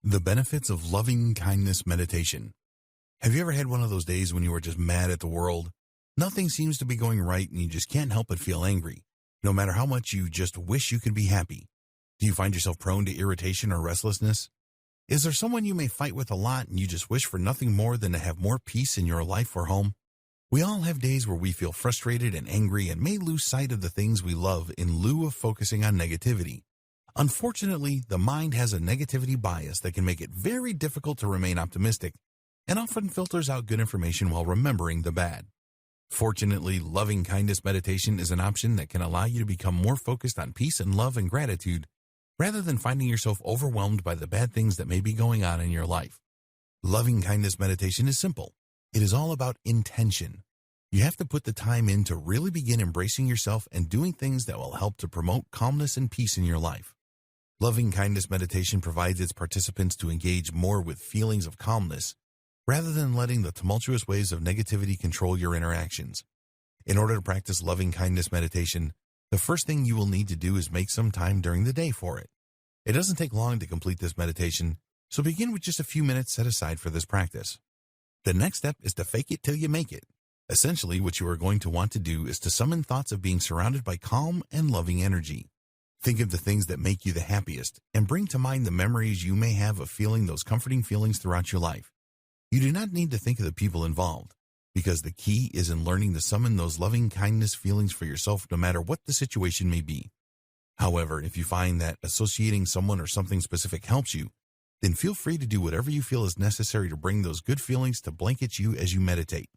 The benefits of loving kindness meditation. Have you ever had one of those days when you are just mad at the world? Nothing seems to be going right and you just can't help but feel angry, no matter how much you just wish you could be happy. Do you find yourself prone to irritation or restlessness? Is there someone you may fight with a lot and you just wish for nothing more than to have more peace in your life or home? We all have days where we feel frustrated and angry and may lose sight of the things we love in lieu of focusing on negativity. Unfortunately, the mind has a negativity bias that can make it very difficult to remain optimistic and often filters out good information while remembering the bad. Fortunately, loving kindness meditation is an option that can allow you to become more focused on peace and love and gratitude rather than finding yourself overwhelmed by the bad things that may be going on in your life. Loving kindness meditation is simple. It is all about intention. You have to put the time in to really begin embracing yourself and doing things that will help to promote calmness and peace in your life. Loving kindness meditation provides its participants to engage more with feelings of calmness rather than letting the tumultuous waves of negativity control your interactions. In order to practice loving kindness meditation, the first thing you will need to do is make some time during the day for it. It doesn't take long to complete this meditation, so begin with just a few minutes set aside for this practice. The next step is to fake it till you make it. Essentially, what you are going to want to do is to summon thoughts of being surrounded by calm and loving energy. Think of the things that make you the happiest and bring to mind the memories you may have of feeling those comforting feelings throughout your life. You do not need to think of the people involved, because the key is in learning to summon those loving kindness feelings for yourself no matter what the situation may be. However, if you find that associating someone or something specific helps you, then feel free to do whatever you feel is necessary to bring those good feelings to blanket you as you meditate.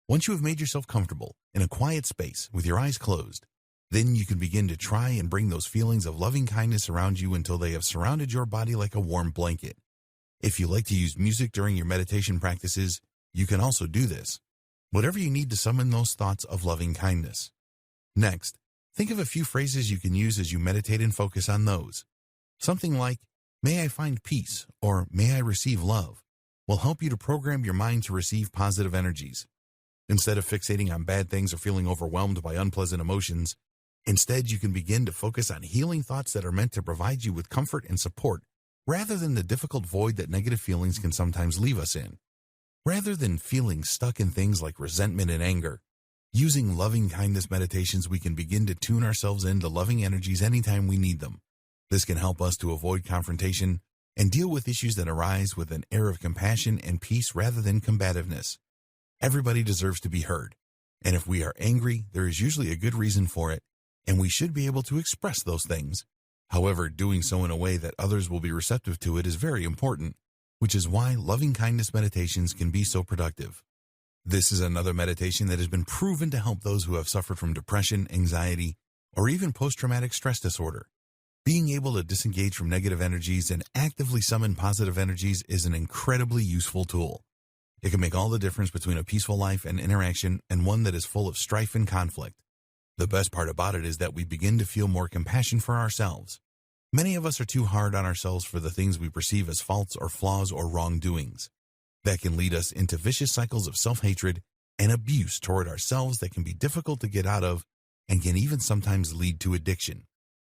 Once you have made yourself comfortable in a quiet space with your eyes closed, then you can begin to try and bring those feelings of loving kindness around you until they have surrounded your body like a warm blanket. If you like to use music during your meditation practices, you can also do this. Whatever you need to summon those thoughts of loving kindness. Next, think of a few phrases you can use as you meditate and focus on those. Something like, "May I find peace," or "May I receive love," will help you to program your mind to receive positive energies. Instead of fixating on bad things or feeling overwhelmed by unpleasant emotions, instead, you can begin to focus on healing thoughts that are meant to provide you with comfort and support, rather than the difficult void that negative feelings can sometimes leave us in. Rather than feeling stuck in things like resentment and anger, using loving kindness meditations, we can begin to tune ourselves into loving energies anytime we need them. This can help us to avoid confrontation and deal with issues that arise with an air of compassion and peace rather than combativeness. Everybody deserves to be heard, and if we are angry, there is usually a good reason for it, and we should be able to express those things. However, doing so in a way that others will be receptive to it is very important, which is why loving kindness meditations can be so productive. This is another meditation that has been proven to help those who have suffered from depression, anxiety, or even post-traumatic stress disorder. Being able to disengage from negative energies and actively summon positive energies is an incredibly useful tool. It can make all the difference between a peaceful life and interaction and one that is full of strife and conflict. The best part about it is that we begin to feel more compassion for ourselves. Many of us are too hard on ourselves for the things we perceive as faults or flaws or wrongdoings. That can lead us into vicious cycles of self-hatred and abuse toward ourselves that can be difficult to get out of and can even sometimes lead to addiction.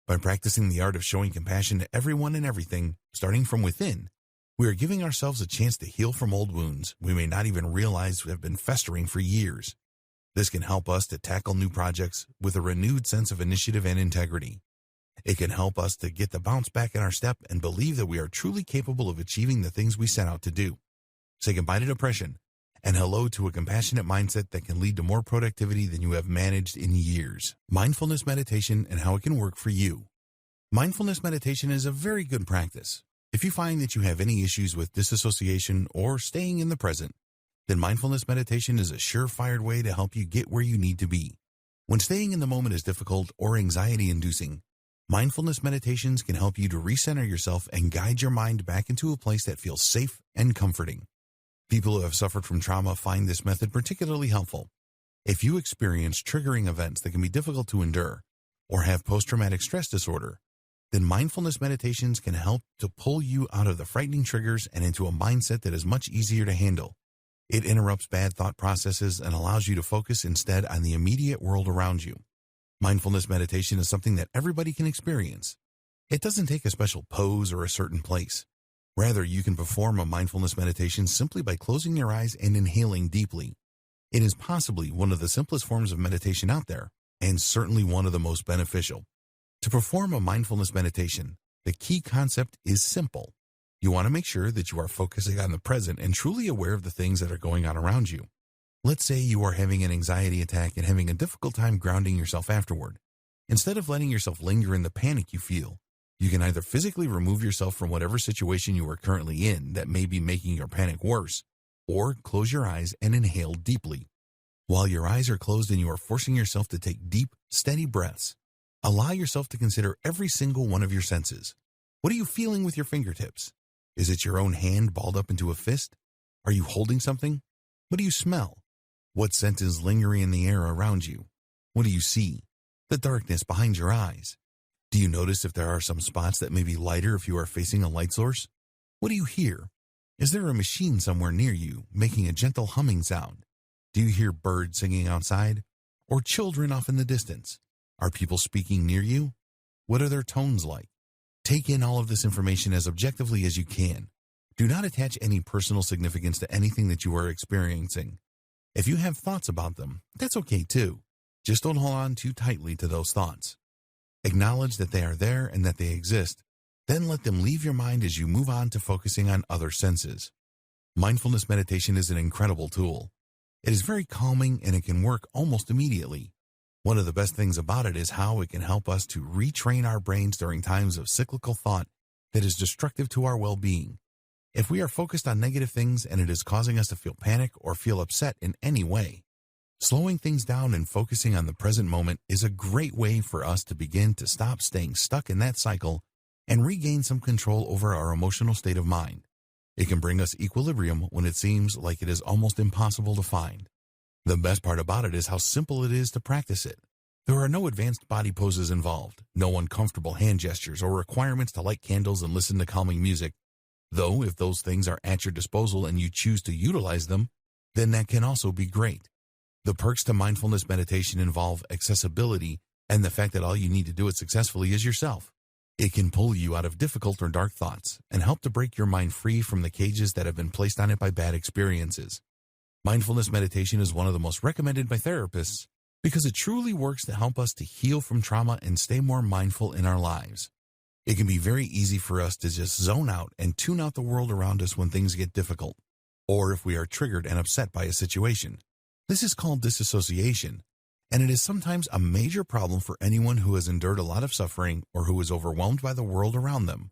By practicing the art of showing compassion to everyone and everything, starting from within, we are giving ourselves a chance to heal from old wounds we may not even realize have been festering for years. This can help us to tackle new projects with a renewed sense of initiative and integrity. It can help us to get the bounce back in our step and believe that we are truly capable of achieving the things we set out to do. Say goodbye to depression and hello to a compassionate mindset that can lead to more productivity than you have managed in years. Mindfulness meditation and how it can work for you. Mindfulness meditation is a very good practice. If you find that you have any issues with disassociation or staying in the present, then mindfulness meditation is a surefire way to help you get where you need to be. When staying in the moment is difficult or anxiety-inducing, mindfulness meditations can help you to recenter yourself and guide your mind back into a place that feels safe and comforting. People who have suffered from trauma find this method particularly helpful. If you experience triggering events that can be difficult to endure or have post-traumatic stress disorder, then mindfulness meditations can help to pull you out of the frightening triggers and into a mindset that is much easier to handle. It interrupts bad thought processes and allows you to focus instead on the immediate world around you. Mindfulness meditation is something that everybody can experience. It doesn't take a special pose or a certain place. Rather, you can perform a mindfulness meditation simply by closing your eyes and inhaling deeply. It is possibly one of the simplest forms of meditation out there, and certainly one of the most beneficial. To perform a mindfulness meditation, the key concept is simple. You want to make sure that you are focusing on the present and truly aware of the things that are going on around you. Let's say you are having an anxiety attack and having a difficult time grounding yourself afterward. Instead of letting yourself linger in the panic you feel, you can either physically remove yourself from whatever situation you are currently in that may be making your panic worse, or close your eyes and inhale deeply. While your eyes are closed and you are forcing yourself to take deep, steady breaths, allow yourself to consider every single one of your senses. What are you feeling with your fingertips? Is it your own hand balled up into a fist? Are you holding something? What do you smell? What scent is lingering in the air around you? What do you see? The darkness behind your eyes. Do you notice if there are some spots that may be lighter if you are facing a light source? What do you hear? Is there a machine somewhere near you making a gentle humming sound? Do you hear birds singing outside? Or children off in the distance? Are people speaking near you? What are their tones like? Take in all of this information as objectively as you can. Do not attach any personal significance to anything that you are experiencing. If you have thoughts about them, that's okay too. Just don't hold on too tightly to those thoughts. Acknowledge that they are there and that they exist. Then let them leave your mind as you move on to focusing on other senses. Mindfulness meditation is an incredible tool. It is very calming and it can work almost immediately. One of the best things about it is how it can help us to retrain our brains during times of cyclical thought that is destructive to our well-being. If we are focused on negative things and it is causing us to feel panic or feel upset in any way, slowing things down and focusing on the present moment is a great way for us to begin to stop staying stuck in that cycle and regain some control over our emotional state of mind. It can bring us equilibrium when it seems like it is almost impossible to find. The best part about it is how simple it is to practice it. There are no advanced body poses involved, no uncomfortable hand gestures or requirements to light candles and listen to calming music. Though if those things are at your disposal and you choose to utilize them, then that can also be great. The perks to mindfulness meditation involve accessibility and the fact that all you need to do it successfully is yourself. It can pull you out of difficult or dark thoughts and help to break your mind free from the cages that have been placed on it by bad experiences. Mindfulness meditation is one of the most recommended by therapists because it truly works to help us to heal from trauma and stay more mindful in our lives. It can be very easy for us to just zone out and tune out the world around us when things get difficult, or if we are triggered and upset by a situation. This is called disassociation, and it is sometimes a major problem for anyone who has endured a lot of suffering or who is overwhelmed by the world around them.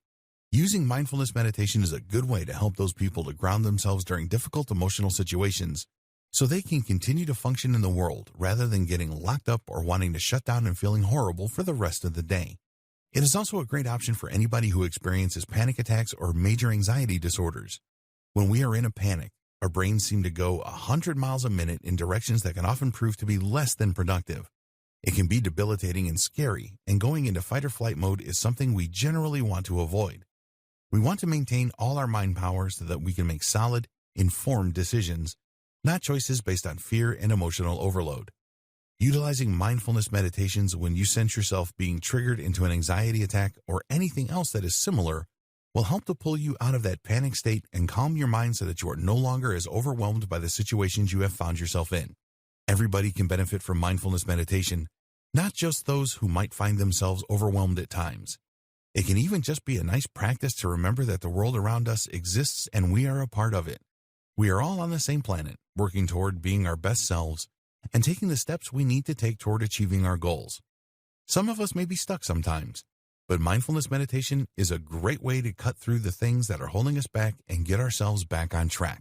Using mindfulness meditation is a good way to help those people to ground themselves during difficult emotional situations so they can continue to function in the world rather than getting locked up or wanting to shut down and feeling horrible for the rest of the day. It is also a great option for anybody who experiences panic attacks or major anxiety disorders. When we are in a panic, our brains seem to go 100 miles a minute in directions that can often prove to be less than productive. It can be debilitating and scary, and going into fight or flight mode is something we generally want to avoid. We want to maintain all our mind power so that we can make solid, informed decisions, not choices based on fear and emotional overload. Utilizing mindfulness meditations when you sense yourself being triggered into an anxiety attack or anything else that is similar will help to pull you out of that panic state and calm your mind so that you are no longer as overwhelmed by the situations you have found yourself in. Everybody can benefit from mindfulness meditation, not just those who might find themselves overwhelmed at times. It can even just be a nice practice to remember that the world around us exists and we are a part of it. We are all on the same planet, working toward being our best selves and taking the steps we need to take toward achieving our goals. Some of us may be stuck sometimes, but mindfulness meditation is a great way to cut through the things that are holding us back and get ourselves back on track.